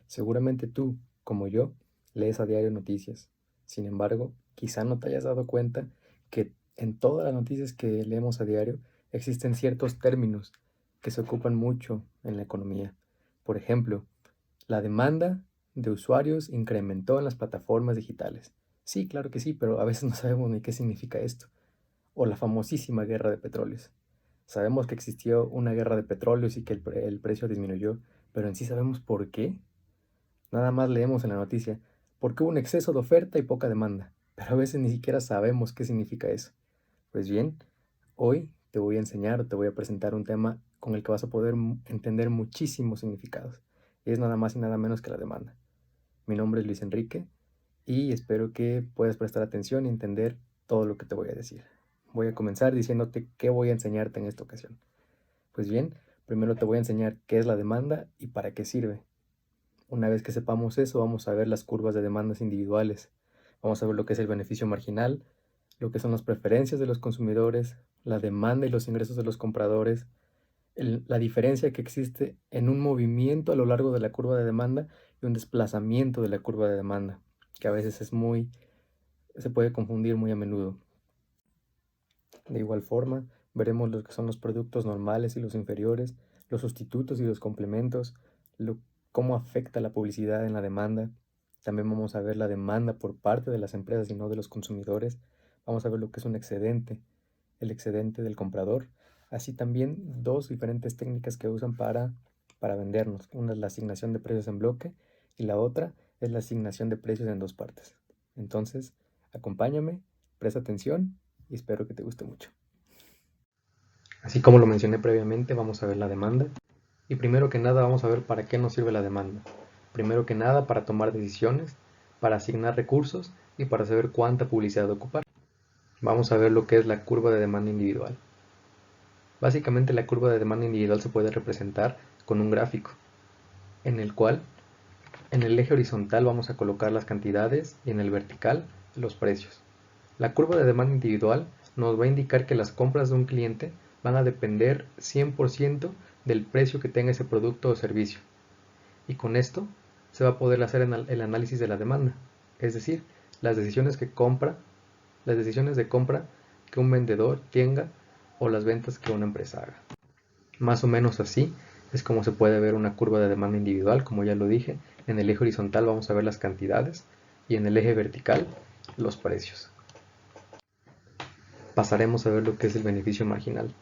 Seguramente tú, como yo, lees a diario noticias. Sin embargo, quizá no te hayas dado cuenta que en todas las noticias que leemos a diario existen ciertos términos que se ocupan mucho en la economía. Por ejemplo, la demanda de usuarios incrementó en las plataformas digitales. Sí, claro que sí, pero a veces no sabemos ni qué significa esto. O la famosísima guerra de petróleos. Sabemos que existió una guerra de petróleos y que el precio disminuyó, pero en sí sabemos por qué. Nada más leemos en la noticia, porque hubo un exceso de oferta y poca demanda, pero a veces ni siquiera sabemos qué significa eso. Pues bien, hoy te voy a enseñar, te voy a presentar un tema con el que vas a poder entender muchísimos significados. Y es nada más y nada menos que la demanda. Mi nombre es Luis Enrique y espero que puedas prestar atención y entender todo lo que te voy a decir. Voy a comenzar diciéndote qué voy a enseñarte en esta ocasión. Pues bien, primero te voy a enseñar qué es la demanda y para qué sirve. Una vez que sepamos eso, vamos a ver las curvas de demandas individuales. Vamos a ver lo que es el beneficio marginal, lo que son las preferencias de los consumidores, la demanda y los ingresos de los compradores, la diferencia que existe en un movimiento a lo largo de la curva de demanda y un desplazamiento de la curva de demanda, que a veces se puede confundir muy a menudo. De igual forma, veremos lo que son los productos normales y los inferiores, los sustitutos y los complementos, cómo afecta la publicidad en la demanda. También vamos a ver la demanda por parte de las empresas y no de los consumidores. Vamos a ver lo que es un excedente, el excedente del comprador. Así también dos diferentes técnicas que usan para vendernos. Una es la asignación de precios en bloque y la otra es la asignación de precios en dos partes. Entonces, acompáñame, presta atención y espero que te guste mucho. Así como lo mencioné previamente, vamos a ver la demanda. Y primero que nada vamos a ver para qué nos sirve la demanda. Primero que nada para tomar decisiones, para asignar recursos y para saber cuánta publicidad ocupar. Vamos a ver lo que es la curva de demanda individual. Básicamente la curva de demanda individual se puede representar con un gráfico, en el cual en el eje horizontal vamos a colocar las cantidades y en el vertical los precios. La curva de demanda individual nos va a indicar que las compras de un cliente van a depender 100% del precio que tenga ese producto o servicio. Y con esto se va a poder hacer el análisis de la demanda, es decir, las decisiones de compra que un vendedor tenga o las ventas que una empresa haga. Más o menos así es como se puede ver una curva de demanda individual, como ya lo dije. En el eje horizontal vamos a ver las cantidades y en el eje vertical los precios. Pasaremos a ver lo que es el beneficio marginal,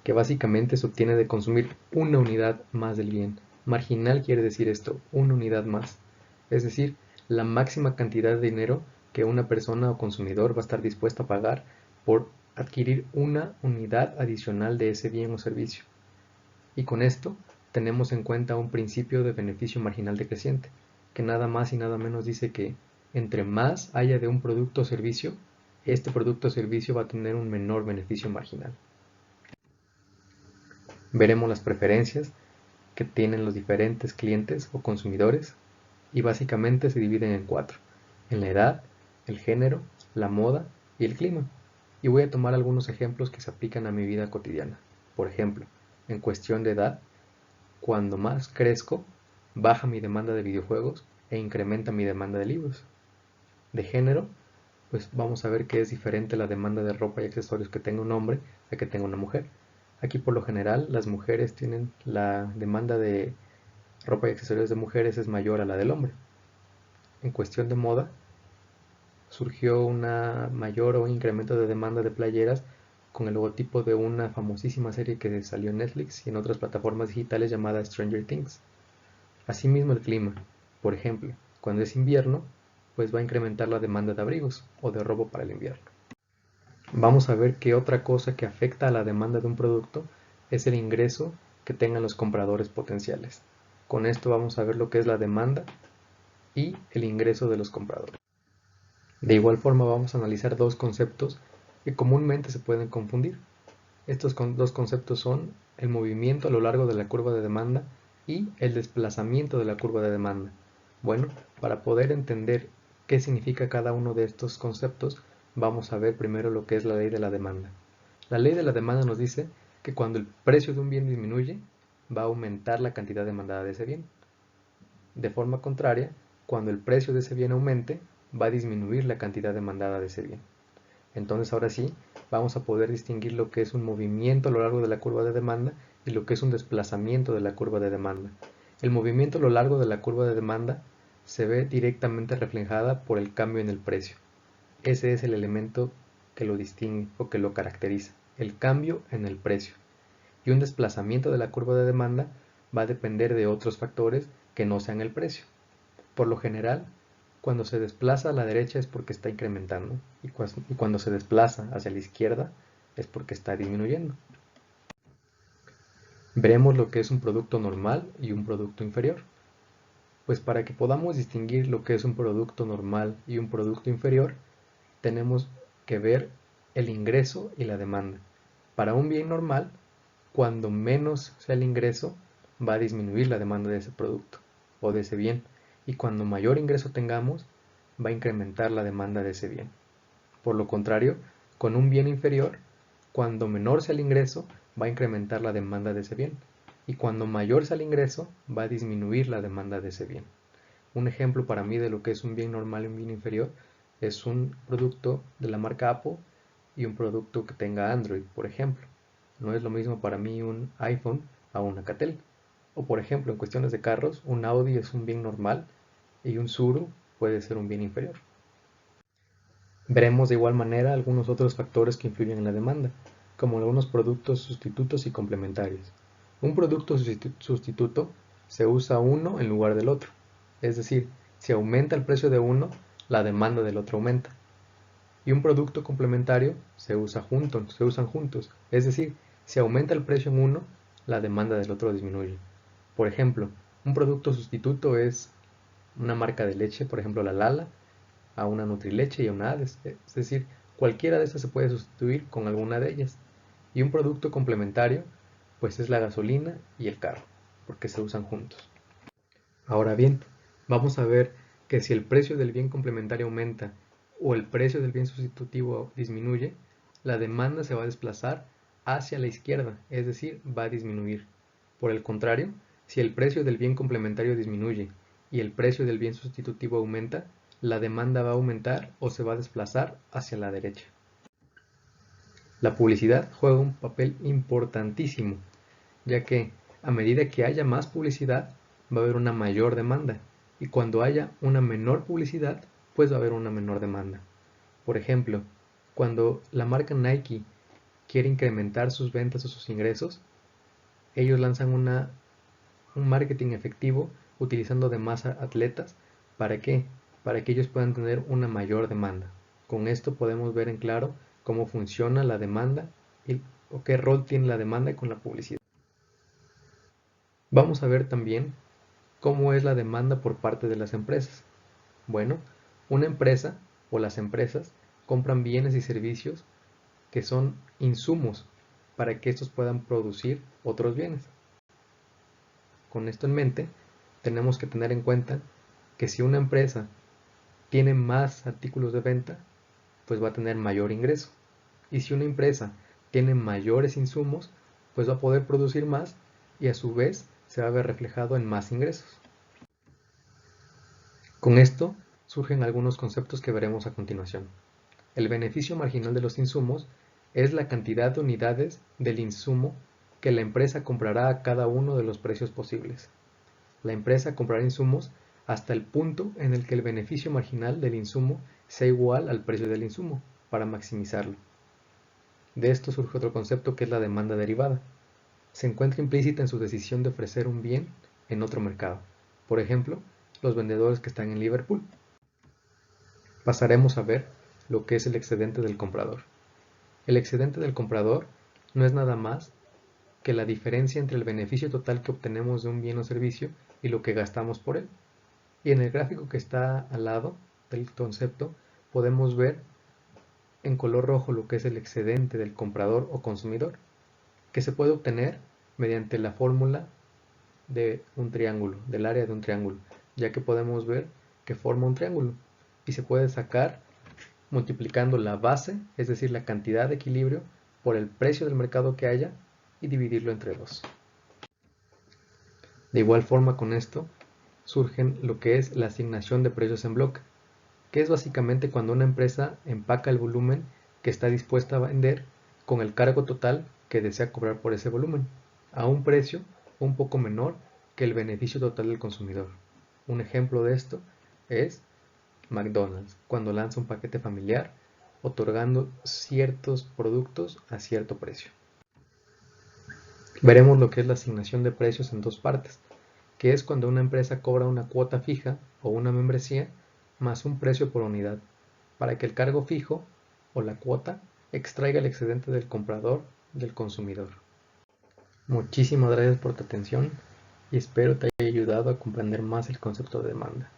que básicamente se obtiene de consumir una unidad más del bien. Marginal quiere decir esto, una unidad más. Es decir, la máxima cantidad de dinero que una persona o consumidor va a estar dispuesto a pagar por adquirir una unidad adicional de ese bien o servicio. Y con esto tenemos en cuenta un principio de beneficio marginal decreciente, que nada más y nada menos dice que entre más haya de un producto o servicio, este producto o servicio va a tener un menor beneficio marginal. Veremos las preferencias que tienen los diferentes clientes o consumidores y básicamente se dividen en cuatro: en la edad, el género, la moda y el clima. Y voy a tomar algunos ejemplos que se aplican a mi vida cotidiana. Por ejemplo, en cuestión de edad, cuando más crezco, baja mi demanda de videojuegos e incrementa mi demanda de libros. De género, pues vamos a ver que es diferente la demanda de ropa y accesorios que tenga un hombre a que tenga una mujer. Aquí por lo general las mujeres tienen la demanda de ropa y accesorios de mujeres es mayor a la del hombre. En cuestión de moda, surgió una mayor o incremento de demanda de playeras con el logotipo de una famosísima serie que salió en Netflix y en otras plataformas digitales llamada Stranger Things. Asimismo el clima, por ejemplo, cuando es invierno, pues va a incrementar la demanda de abrigos o de ropa para el invierno. Vamos a ver que otra cosa que afecta a la demanda de un producto es el ingreso que tengan los compradores potenciales. Con esto vamos a ver lo que es la demanda y el ingreso de los compradores. De igual forma vamos a analizar dos conceptos que comúnmente se pueden confundir. Estos dos conceptos son el movimiento a lo largo de la curva de demanda y el desplazamiento de la curva de demanda. Bueno, para poder entender qué significa cada uno de estos conceptos, vamos a ver primero lo que es la ley de la demanda. La ley de la demanda nos dice que cuando el precio de un bien disminuye, va a aumentar la cantidad demandada de ese bien. De forma contraria, cuando el precio de ese bien aumente, va a disminuir la cantidad demandada de ese bien. Entonces ahora sí, vamos a poder distinguir lo que es un movimiento a lo largo de la curva de demanda y lo que es un desplazamiento de la curva de demanda. El movimiento a lo largo de la curva de demanda se ve directamente reflejada por el cambio en el precio. Ese es el elemento que lo distingue o que lo caracteriza, el cambio en el precio. Y un desplazamiento de la curva de demanda va a depender de otros factores que no sean el precio. Por lo general, cuando se desplaza a la derecha es porque está incrementando y cuando se desplaza hacia la izquierda es porque está disminuyendo. Veremos lo que es un producto normal y un producto inferior. Pues para que podamos distinguir lo que es un producto normal y un producto inferior, tenemos que ver el ingreso y la demanda. Para un bien normal, cuando menos sea el ingreso, va a disminuir la demanda de ese producto o de ese bien. Y cuando mayor ingreso tengamos, va a incrementar la demanda de ese bien. Por lo contrario, con un bien inferior, cuando menor sea el ingreso, va a incrementar la demanda de ese bien. Y cuando mayor sea el ingreso, va a disminuir la demanda de ese bien. Un ejemplo para mí de lo que es un bien normal y un bien inferior es un producto de la marca Apple y un producto que tenga Android, por ejemplo. No es lo mismo para mí un iPhone a un Alcatel. O por ejemplo, en cuestiones de carros, un Audi es un bien normal y un Tsuru puede ser un bien inferior. Veremos de igual manera algunos otros factores que influyen en la demanda, como algunos productos sustitutos y complementarios. Un producto sustituto se usa uno en lugar del otro, es decir, si aumenta el precio de uno, la demanda del otro aumenta. Y un producto complementario se usan juntos, es decir, si aumenta el precio en uno, la demanda del otro disminuye. Por ejemplo, un producto sustituto es una marca de leche, por ejemplo la Lala, a una Nutrileche y a una Hades. Es decir, cualquiera de estas se puede sustituir con alguna de ellas. Y un producto complementario, pues es la gasolina y el carro, porque se usan juntos. Ahora bien, vamos a ver que si el precio del bien complementario aumenta o el precio del bien sustitutivo disminuye, la demanda se va a desplazar hacia la izquierda, es decir, va a disminuir. Por el contrario, si el precio del bien complementario disminuye y el precio del bien sustitutivo aumenta, la demanda va a aumentar o se va a desplazar hacia la derecha. La publicidad juega un papel importantísimo, ya que a medida que haya más publicidad, va a haber una mayor demanda, y cuando haya una menor publicidad, pues va a haber una menor demanda. Por ejemplo, cuando la marca Nike quiere incrementar sus ventas o sus ingresos, ellos lanzan un marketing efectivo utilizando de más atletas. ¿Para qué? Para que ellos puedan tener una mayor demanda. Con esto podemos ver en claro cómo funciona la demanda o qué rol tiene la demanda con la publicidad. Vamos a ver también cómo es la demanda por parte de las empresas. Bueno, una empresa o las empresas compran bienes y servicios que son insumos para que estos puedan producir otros bienes. Con esto en mente, tenemos que tener en cuenta que si una empresa tiene más artículos de venta, pues va a tener mayor ingreso. Y si una empresa tiene mayores insumos, pues va a poder producir más y a su vez se va a ver reflejado en más ingresos. Con esto surgen algunos conceptos que veremos a continuación. El beneficio marginal de los insumos es la cantidad de unidades del insumo que la empresa comprará a cada uno de los precios posibles. La empresa comprará insumos hasta el punto en el que el beneficio marginal del insumo sea igual al precio del insumo, para maximizarlo. De esto surge otro concepto que es la demanda derivada. Se encuentra implícita en su decisión de ofrecer un bien en otro mercado. Por ejemplo, los vendedores que están en Liverpool. Pasaremos a ver lo que es el excedente del comprador. El excedente del comprador no es nada más que la diferencia entre el beneficio total que obtenemos de un bien o servicio y lo que gastamos por él. Y en el gráfico que está al lado del concepto podemos ver en color rojo lo que es el excedente del comprador o consumidor, que se puede obtener mediante la fórmula de un triángulo, del área de un triángulo, ya que podemos ver que forma un triángulo y se puede sacar multiplicando la base, es decir, la cantidad de equilibrio, por el precio del mercado que haya y dividirlo entre 2. De igual forma con esto surgen lo que es la asignación de precios en bloque, que es básicamente cuando una empresa empaca el volumen que está dispuesta a vender con el cargo total que desea cobrar por ese volumen, a un precio un poco menor que el beneficio total del consumidor. Un ejemplo de esto es McDonald's, cuando lanza un paquete familiar otorgando ciertos productos a cierto precio. Veremos lo que es la asignación de precios en dos partes, que es cuando una empresa cobra una cuota fija o una membresía más un precio por unidad, para que el cargo fijo o la cuota extraiga el excedente del comprador del consumidor. Muchísimas gracias por tu atención y espero te haya ayudado a comprender más el concepto de demanda.